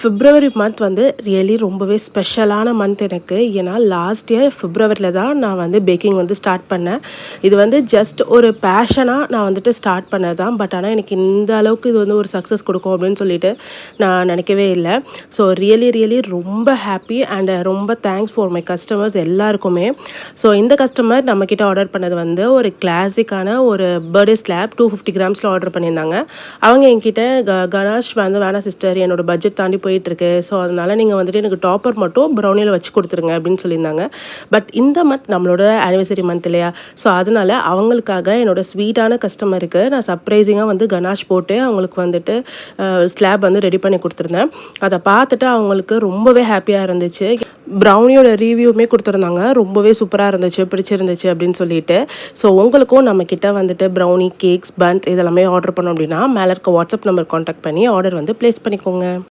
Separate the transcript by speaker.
Speaker 1: பிப்ரவரி month வந்து really ரொம்பவே ஸ்பெஷலான மந்த் எனக்கு. ஏன்னா லாஸ்ட் இயர் பிப்ரவரில தான் நான் வந்து பேக்கிங் வந்து ஸ்டார்ட் பண்ணேன். இது வந்து ஜஸ்ட் ஒரு பேஷனா நான் வந்துட்டு ஸ்டார்ட் பண்ணது தான். பட் ஆனா எனக்கு இந்த அளவுக்கு இது வந்து ஒரு சக்ஸஸ் குடுக்கும் அப்படின்னு சொல்லிட்டு நான் நினைக்கவே இல்ல. ஸோ ரியலி ரொம்ப ஹாப்பி அண்ட் ரொம்ப தேங்க்ஸ் ஃபார் மை கஸ்டமர்ஸ் எல்லாருக்குமே. ஸோ இந்த கஸ்டமர் நம்மகிட்ட ஆர்டர் பண்ணது வந்து ஒரு கிளாசிக்கான ஒரு பர்த்டே ஸ்லாப் 250 கிராம்ஸ்ல ஆர்டர் பண்ணியிருந்தாங்க. அவங்க என்கிட்ட கனாஷ் வந்து வேணாம் சிஸ்டர் என்னோட பட்ஜெட் தாண்டி போயிட்டுருக்கு. ஸோ அதனால நீங்க வந்துட்டு எனக்கு டாப்பர் மட்டும் ப்ரௌனில வச்சு குடுத்துருங்க அப்படின்னு சொல்லியிருந்தாங்க. பட் இந்த மந்த் நம்மளோட ஆனிவர்சரி மந்த் இல்லையா? ஸோ அதனால அவங்களுக்காக என்னோட ஸ்வீட்டான கஸ்டமருக்கு நான் சர்ப்ரைசிங்கா வந்து கனாஷ் போட்டு அவங்களுக்கு வந்துட்டு ஸ்லாப் வந்து ரெடி பண்ணி குடுத்துருந்தேன். அத பார்த்துட்டு அவங்களுக்கு ரொம்பவே ஹேப்பியா இருந்துச்சு. ப்ரௌனியோட ரிவ்யூவுமே குடுத்துருந்தாங்க. ரொம்பவே சூப்பரா இருந்துச்சு, பிடிச்சிருந்துச்சு அப்படின்னு சொல்லிட்டு. ஸோ உங்களுக்கும் நம்மகிட்ட வந்துட்டு ப்ரௌனி, கேக்ஸ், பன்ஸ் இதெல்லாமே ஆர்டர் பண்ணோம் அப்படின்னா, மேல இருக்க வாட்ஸ்அப் நம்பர் கான்டாக்ட் பண்ணி ஆர்டர் வந்து பிளேஸ் பண்ணிக்கோங்க.